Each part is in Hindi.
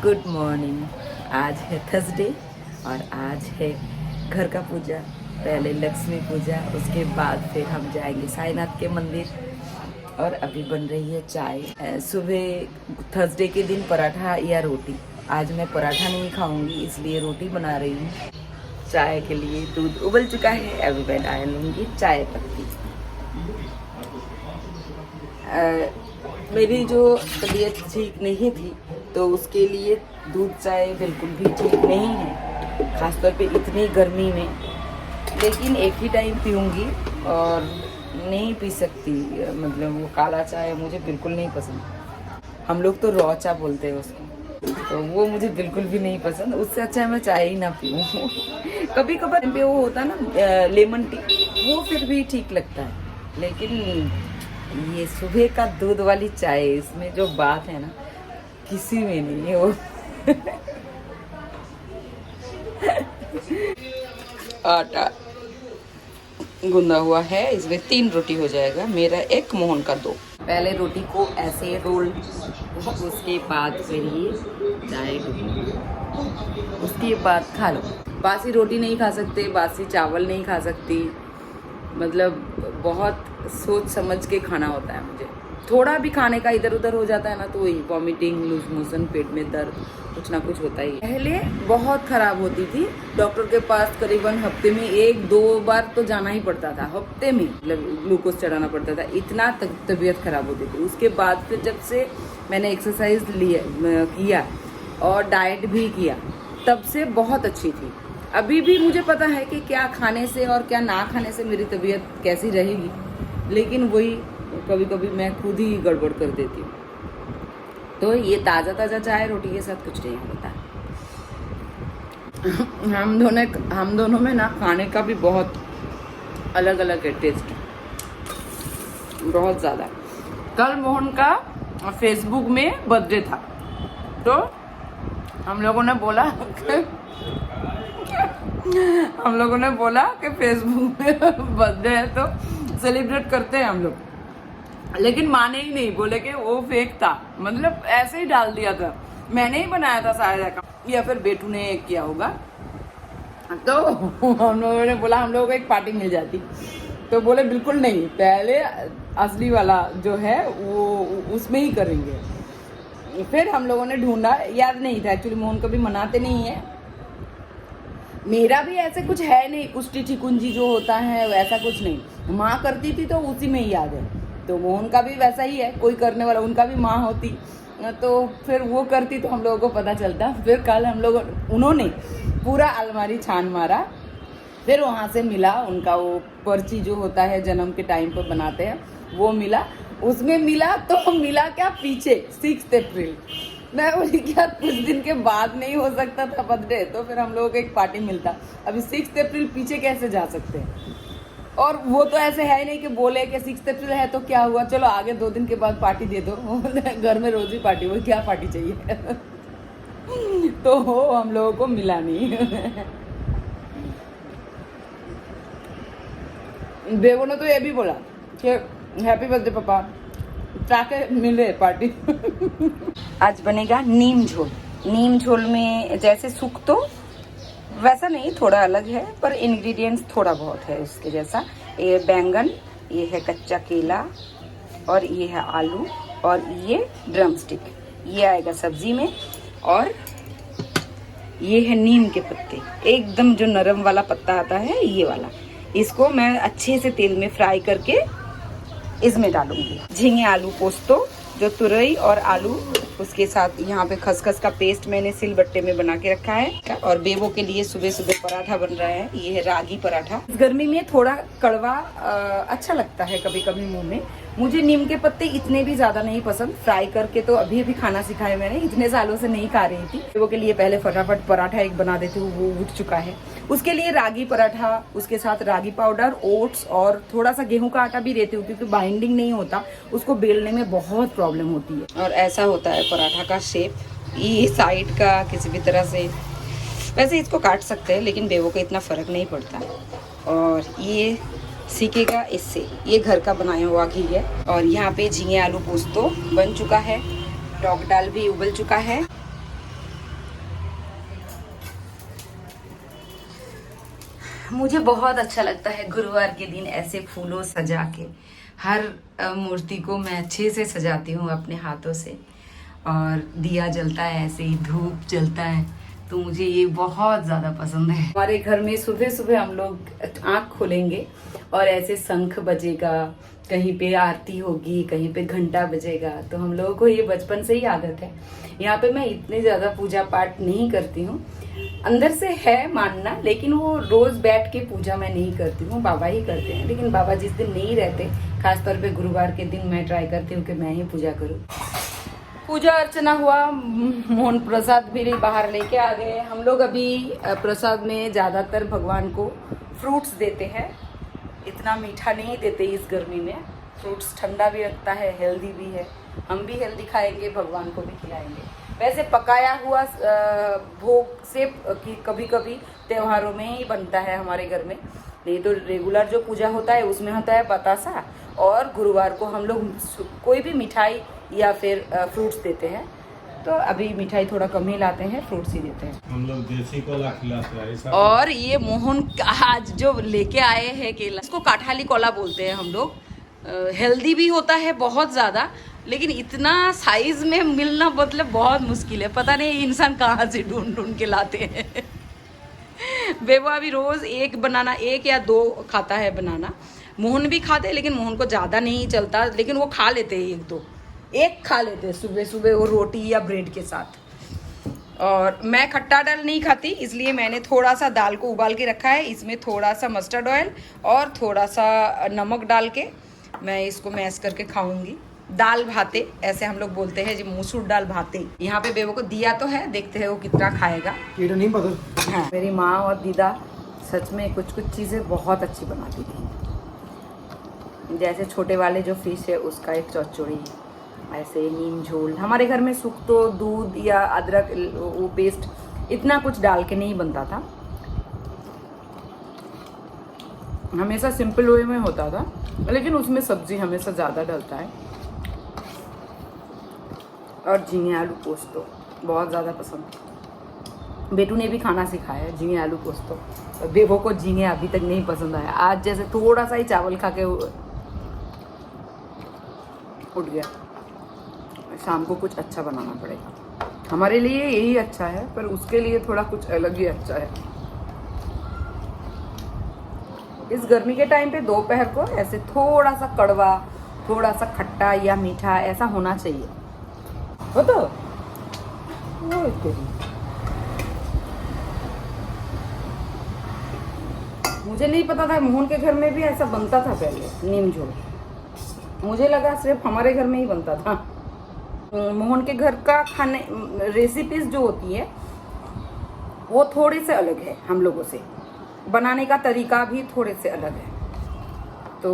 Good morning. आज है थर्सडे और आज है घर का पूजा। पहले लक्ष्मी पूजा, उसके बाद फिर हम जाएंगे साईनाथ के मंदिर। और अभी बन रही है चाय। सुबह थर्सडे के दिन पराठा या रोटी। आज मैं पराठा नहीं खाऊंगी, इसलिए रोटी बना रही हूँ। चाय के लिए दूध उबल चुका है, अभी मैं डाल लूँगी चाय पत्ती। मेरी जो तबीयत ठीक नहीं थी तो उसके लिए दूध चाय बिल्कुल भी ठीक नहीं है, खासतौर पे इतनी गर्मी में। लेकिन एक ही टाइम पीऊँगी और नहीं पी सकती, मतलब वो काला चाय मुझे बिल्कुल नहीं पसंद। हम लोग तो रॉ चाय बोलते हैं उसको, तो वो मुझे बिल्कुल भी नहीं पसंद। उससे अच्छा है मैं चाय ही ना पीऊँ। कभी कभार पे वो होता है ना लेमन टी, वो फिर भी ठीक लगता है। लेकिन ये सुबह का दूध वाली चाय, इसमें जो बात है ना किसी में नहीं है वो। आटा गूंदा हुआ है, इसमें 3 रोटी हो जाएगा मेरा, एक मोहन का 2। पहले रोटी को ऐसे रोल, उसके बाद फिर ये चाय डूबो, उसके बाद खा लो। बासी रोटी नहीं खा सकते, बासी चावल नहीं खा सकती, मतलब बहुत सोच समझ के खाना होता है मुझे। थोड़ा भी खाने का इधर उधर हो जाता है ना तो वही वॉमिटिंग, लूज मोशन, पेट में दर्द, कुछ ना कुछ होता ही है। पहले बहुत खराब होती थी, डॉक्टर के पास करीबन हफ्ते में 1-2 बार तो जाना ही पड़ता था, हफ्ते में, मतलब ग्लूकोज चढ़ाना पड़ता था, इतना तबीयत खराब होती थी। उसके बाद फिर जब से मैंने एक्सरसाइज किया और डाइट भी किया, तब से बहुत अच्छी थी। अभी भी मुझे पता है कि क्या खाने से और क्या ना खाने से मेरी तबीयत कैसी रहेगी, लेकिन वही कभी कभी मैं खुद ही गड़बड़ कर देती हूँ। तो ये ताज़ा ताज़ा चाय रोटी के साथ कुछ नहीं होता। हम दोनों में ना खाने का भी बहुत अलग अलग है टेस्ट, बहुत ज़्यादा। कल मोहन का फेसबुक में बर्थडे था, तो हम लोगों ने बोला कि फेसबुक में बर्थडे है तो सेलिब्रेट करते हैं हम लोग। लेकिन माने ही नहीं, बोले कि वो फेक था, मतलब ऐसे ही डाल दिया था, मैंने ही बनाया था शायद, या फिर बेटू ने किया होगा। तो हम लोगों ने बोला हम लोगों को एक पार्टी मिल जाती, तो बोले बिल्कुल नहीं, पहले असली वाला जो है वो उसमें ही करेंगे। फिर हम लोगों ने ढूंढा, याद नहीं था एक्चुअली, मोहन कभी मनाते नहीं है, मेरा भी ऐसे कुछ है नहीं, कुश्ती ठिकुंजी जो होता है वैसा कुछ नहीं। माँ करती थी तो उसी में ही याद है, तो मोहन का भी वैसा ही है, कोई करने वाला, उनका भी माँ होती तो फिर वो करती तो हम लोगों को पता चलता। फिर कल उन्होंने पूरा अलमारी छान मारा, फिर वहाँ से मिला उनका वो पर्ची जो होता है जन्म के टाइम पर बनाते हैं, वो मिला। उसमें मिला तो मिला क्या, पीछे 6 अप्रैल। मैं बोली क्या कुछ दिन के बाद नहीं हो सकता था बर्थडे, तो फिर हम लोगों को एक पार्टी मिलता। अभी 6 अप्रैल पीछे कैसे जा सकते हैं। और वो तो ऐसे है नहीं कि बोले कि 6 अप्रैल हैとक्या हुआ, चलो आगे 2 दिन के बाद पार्टी दे दो। घर में रोज ही पार्टी, वो क्या पार्टी चाहिए। तो हम लोगों को मिला नहीं। बेबो ने तो ये भी बोला कि हैप्पी बर्थडे पापा, ताकि मिले पार्टी। आज बनेगा नीम झोल। नीम झोल में जैसे सुख तो वैसा नहीं, थोड़ा अलग है, पर इंग्रेडिएंट्स थोड़ा बहुत है उसके जैसा। ये बैंगन, ये है कच्चा केला, और ये है आलू, और ये ड्रम स्टिक, ये आएगा सब्जी में। और ये है नीम के पत्ते, एकदम जो नरम वाला पत्ता आता है ये वाला, इसको मैं अच्छे से तेल में फ्राई करके इसमें डालूंगी। झींगे आलू पोस्तो, जो तुरई और आलू, उसके साथ यहाँ पे खसखस का पेस्ट मैंने सिलबट्टे में बना के रखा है। और बेबो के लिए सुबह सुबह पराठा बन रहा है, ये है रागी पराठा। इस गर्मी में थोड़ा कड़वा अच्छा लगता है कभी कभी मुंह में। मुझे नीम के पत्ते इतने भी ज्यादा नहीं पसंद, फ्राई करके तो अभी अभी खाना सिखाया मैंने, इतने सालों से नहीं खा रही थी। बेबो के लिए पहले फटाफट पराठा एक बना देती हूँ, वो उठ चुका है। उसके लिए रागी पराठा, उसके साथ रागी पाउडर, ओट्स और थोड़ा सा गेहूं का आटा भी देती हूँ, क्योंकि बाइंडिंग नहीं होता, उसको बेलने में बहुत प्रॉब्लम होती है। और ऐसा होता है पराठा का शेप, ये साइड का किसी भी तरह से, वैसे इसको काट सकते हैं लेकिन बेबो को इतना फर्क नहीं पड़ता। और ये सीखेगा इससे, ये घर का बनाया हुआ घी है। और यहाँ पे झींगे आलू पोस्तो बन चुका है, टॉक दाल भी उबल चुका है। मुझे बहुत अच्छा लगता है गुरुवार के दिन ऐसे फूलों सजा के हर मूर्ति को मैं अच्छे से सजाती हूँ अपने हाथों से, और दिया जलता है ऐसे ही, धूप जलता है, तो मुझे ये बहुत ज़्यादा पसंद है। हमारे घर में सुबह सुबह हम लोग आँख खोलेंगे और ऐसे शंख बजेगा, कहीं पे आरती होगी, कहीं पे घंटा बजेगा। तो हम लोगों को ये बचपन से ही आदत है। यहाँ पे मैं इतने ज़्यादा पूजा पाठ नहीं करती हूँ, अंदर से है मानना, लेकिन वो रोज बैठ के पूजा मैं नहीं करती हूँ, बाबा ही करते हैं। लेकिन बाबा जिस दिन नहीं रहते, खासतौर पे गुरुवार के दिन, मैं ट्राई करती हूँ कि मैं ही पूजा करूँ। पूजा अर्चना हुआ, मोहन प्रसाद भी बाहर लेके आ गए हम लोग। अभी प्रसाद में ज़्यादातर भगवान को फ्रूट्स देते हैं, इतना मीठा नहीं देते इस गर्मी में। फ्रूट्स ठंडा भी रखता है, हेल्दी भी है, हम भी हेल्दी खाएंगे, भगवान को भी खिलाएंगे। वैसे पकाया हुआ भोग से कभी कभी त्योहारों में ही बनता है हमारे घर में, नहीं तो रेगुलर जो पूजा होता है उसमें होता है बतासा, और गुरुवार को हम लोग कोई भी मिठाई या फिर फ्रूट्स देते हैं। तो अभी मिठाई थोड़ा कम ही लाते हैं, फ्रूट्स ही देते हैं। हम लोग देसी कोला खिलाते हैं। और ये मोहन आज जो लेके आए हैं केला, इसको काठाली कोला बोलते हैं हम लोग। हेल्दी भी होता है बहुत ज़्यादा, लेकिन इतना साइज में मिलना मतलब बहुत मुश्किल है। पता नहीं इंसान कहाँ से ढूंढ ढूंढ के लाते हैं। बेबो अभी रोज एक बनाना, एक या दो खाता है बनाना। मोहन भी खाते हैं, लेकिन मोहन को ज़्यादा नहीं चलता, लेकिन वो खा लेते हैं, एक दो एक खा लेते हैं सुबह सुबह वो रोटी या ब्रेड के साथ। और मैं खट्टा दाल नहीं खाती, इसलिए मैंने थोड़ा सा दाल को उबाल के रखा है, इसमें थोड़ा सा मस्टर्ड ऑयल और थोड़ा सा नमक डाल के मैं इसको मैश करके खाऊंगी। दाल भाते ऐसे हम लोग बोलते हैं जी, मसूर दाल भाते। यहाँ पे बेबो को दिया तो है, देखते हैं वो कितना खाएगा। ये तो नहीं पता। हाँ, मेरी माँ और दीदा सच में कुछ कुछ चीज़ें बहुत अच्छी बनाती थी। जैसे छोटे वाले जो फिश है उसका एक चौचौड़ी, ऐसे नीम झोल। हमारे घर में सुख तो दूध या अदरक वो पेस्ट इतना कुछ डाल के नहीं बनता था, हमेशा सिंपल वे में होता था, लेकिन उसमें सब्जी हमेशा ज़्यादा डलता है। और झींगे आलू पोस्तो बहुत ज़्यादा पसंद। बेटू ने भी खाना सिखाया है झींगे आलू पोस्तो। बेबो को झींगे अभी तक नहीं पसंद आया। आज जैसे थोड़ा सा ही चावल खा के उठ गया। शाम को कुछ अच्छा बनाना पड़ेगा, हमारे लिए यही अच्छा है, पर उसके लिए थोड़ा कुछ अलग ही अच्छा है। इस गर्मी के टाइम पे दोपहर को ऐसे थोड़ा सा कड़वा, थोड़ा सा खट्टा या मीठा ऐसा होना चाहिए। हो तो वो मुझे नहीं पता था, मोहन के घर में भी ऐसा बनता था पहले नीम झोल। मुझे लगा सिर्फ हमारे घर में ही बनता था। मोहन के घर का खाने रेसिपीज जो होती है वो थोड़े से अलग है हम लोगों से, बनाने का तरीका भी थोड़े से अलग है, तो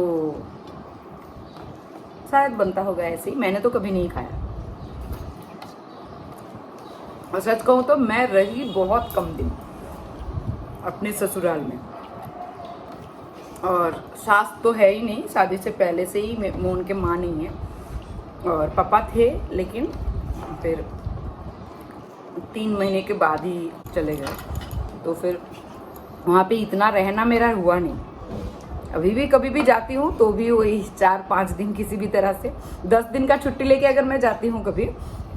शायद बनता होगा ऐसे ही। मैंने तो कभी नहीं खाया, और सच कहूँ तो मैं रही बहुत कम दिन अपने ससुराल में, और सास तो है ही नहीं, शादी से पहले से ही मोहन के माँ नहीं है, और पापा थे, लेकिन फिर 3 महीने के बाद ही चले गए। तो फिर वहाँ पे इतना रहना मेरा हुआ नहीं। अभी भी कभी भी जाती हूँ तो भी वही 4-5 दिन किसी भी तरह से। 10 दिन का छुट्टी लेके अगर मैं जाती हूँ कभी,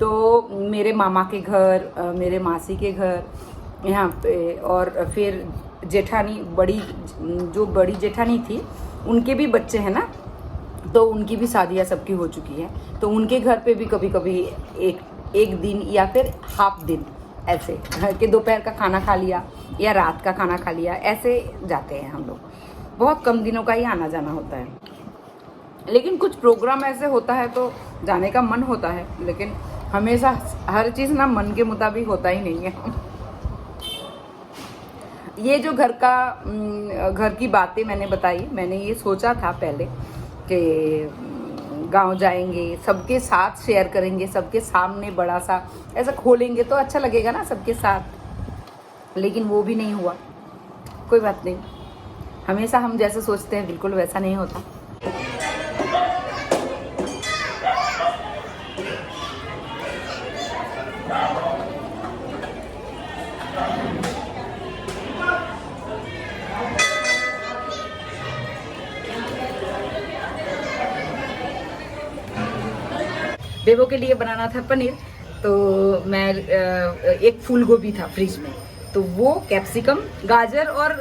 तो मेरे मामा के घर, मेरे मासी के घर यहाँ पे, और फिर जेठानी बड़ी जेठानी थी, उनके भी बच्चे हैं ना, तो उनकी भी शादियाँ सबकी हो चुकी है, तो उनके घर पे भी कभी कभी एक दिन या फिर हाफ दिन ऐसे कि दोपहर का खाना खा लिया या रात का खाना खा लिया, ऐसे जाते हैं हम लोग। बहुत कम दिनों का ही आना जाना होता है, लेकिन कुछ प्रोग्राम ऐसे होता है तो जाने का मन होता है, लेकिन हमेशा हर चीज़ ना मन के मुताबिक होता ही नहीं है। ये जो घर की बातें मैंने बताई, मैंने ये सोचा था पहले कि गांव जाएंगे, सबके साथ शेयर करेंगे, सबके सामने बड़ा सा ऐसा खोलेंगे तो अच्छा लगेगा ना सबके साथ, लेकिन वो भी नहीं हुआ। कोई बात नहीं, हमेशा हम जैसे सोचते हैं बिल्कुल वैसा नहीं होता। बेबो के लिए बनाना था पनीर, तो मैं एक फूल गोभी था फ्रिज में, तो वो कैप्सिकम, गाजर और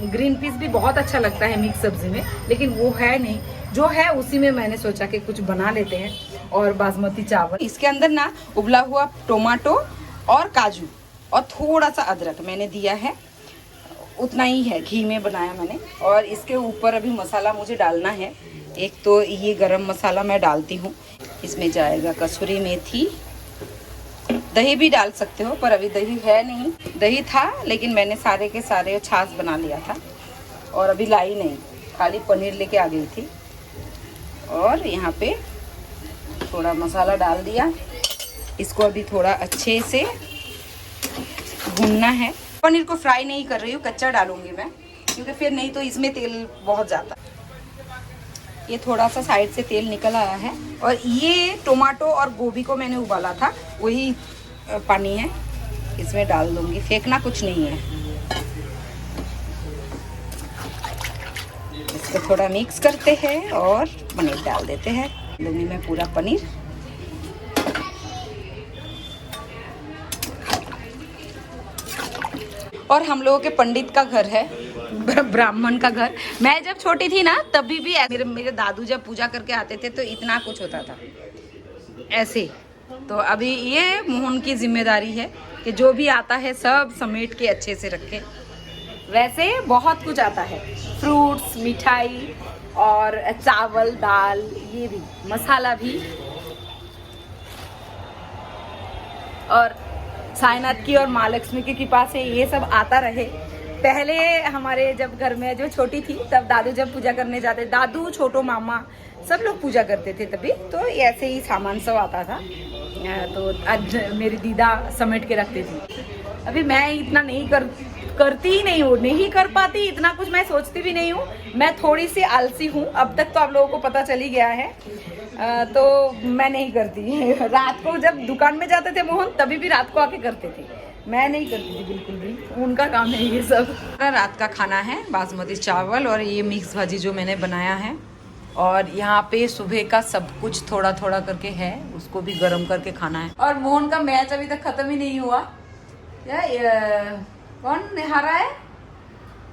ग्रीन पीस भी बहुत अच्छा लगता है मिक्स सब्जी में, लेकिन वो है नहीं, जो है उसी में मैंने सोचा कि कुछ बना लेते हैं। और बासमती चावल, इसके अंदर ना उबला हुआ टोमेटो और काजू और थोड़ा सा अदरक मैंने दिया है, उतना ही है, घी में बनाया मैंने। और इसके ऊपर अभी मसाला मुझे डालना है। एक तो ये गरम मसाला मैं डालती हूँ, इसमें जाएगा कसूरी मेथी, दही भी डाल सकते हो पर अभी दही है नहीं, दही था लेकिन मैंने सारे के सारे छाछ बना लिया था और अभी लाई नहीं, खाली पनीर लेके आ गई थी। और यहाँ पे थोड़ा मसाला डाल दिया, इसको अभी थोड़ा अच्छे से भूनना है। पनीर को फ्राई नहीं कर रही हूँ, कच्चा डालूंगी मैं, क्योंकि फिर नहीं तो इसमें तेल बहुत जाता है। ये थोड़ा सा साइड से तेल निकल आया है और ये टोमेटो और गोभी को मैंने उबाला था, वही पानी है, इसमें डाल दूंगी, फेंकना कुछ नहीं है। इसको थोड़ा मिक्स करते हैं और पनीर डाल देते हैं, लूंगी मैं पूरा पनीर। और हम लोगों के पंडित का घर है, ब्राह्मण का घर। मैं जब छोटी थी ना तभी भी मेरे दादू जब पूजा करके आते थे तो इतना कुछ होता था ऐसे। तो अभी ये मोहन की जिम्मेदारी है कि जो भी आता है सब समेट के अच्छे से रखे। वैसे बहुत कुछ आता है, फ्रूट्स, मिठाई और चावल, दाल, ये भी मसाला भी। और साईनाथ की और माँ लक्ष्मी की कृपा से ये सब आता रहे। पहले हमारे जब घर में जो छोटी थी तब दादू जब पूजा करने जाते, दादू, छोटो मामा सब लोग पूजा करते थे तभी, तो ऐसे ही सामान सब आता था। तो आज मेरी दीदा समेट के रखती थी। अभी मैं इतना करती ही नहीं हूँ, नहीं कर पाती इतना कुछ, मैं सोचती भी नहीं हूँ। मैं थोड़ी सी आलसी हूँ, अब तक तो आप लोगों को पता चल ही गया है। तो मैं नहीं करती। रात को जब दुकान में जाते थे मोहन तभी भी रात को आके करते थे, मैं नहीं करती थी बिल्कुल भी, उनका काम है ये सब। रात का खाना है बासमती चावल और ये मिक्स भाजी जो मैंने बनाया है। और यहाँ पे सुबह का सब कुछ थोड़ा थोड़ा करके है, उसको भी गर्म करके खाना है। और मोहन का मैच अभी तक खत्म ही नहीं हुआ। कौन हारा है?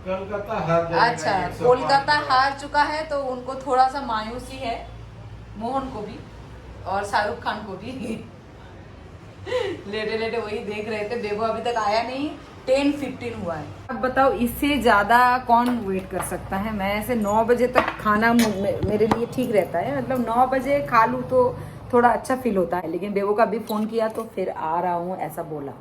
कोलकाता हार जाएगा। अच्छा, कोलकाता हार चुका है तो उनको थोड़ा सा मायूसी है, मोहन को भी और शाहरुख खान को भी। लेटे लेटे वही देख रहे थे। बेबो अभी तक आया नहीं, 10:15 हुआ है। अब बताओ इससे ज्यादा कौन वेट कर सकता है। मैं ऐसे 9 बजे तक खाना मेरे लिए ठीक रहता है, मतलब 9 बजे खा लूँ तो थोड़ा अच्छा फील होता है। लेकिन बेबो का अभी फोन किया तो फिर आ रहा हूँ ऐसा बोला।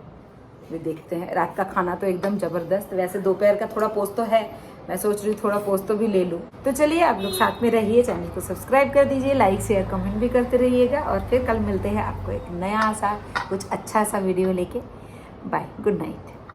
वे देखते हैं। रात का खाना तो एकदम जबरदस्त। वैसे दोपहर का थोड़ा पोस्ट तो है, मैं सोच रही हूँ थोड़ा पोस्ट तो भी ले लूँ। तो चलिए आप लोग साथ में रहिए, चैनल को सब्सक्राइब कर दीजिए, लाइक शेयर कमेंट भी करते रहिएगा। और फिर कल मिलते हैं आपको एक नया सा कुछ अच्छा सा वीडियो लेके। Bye, good night.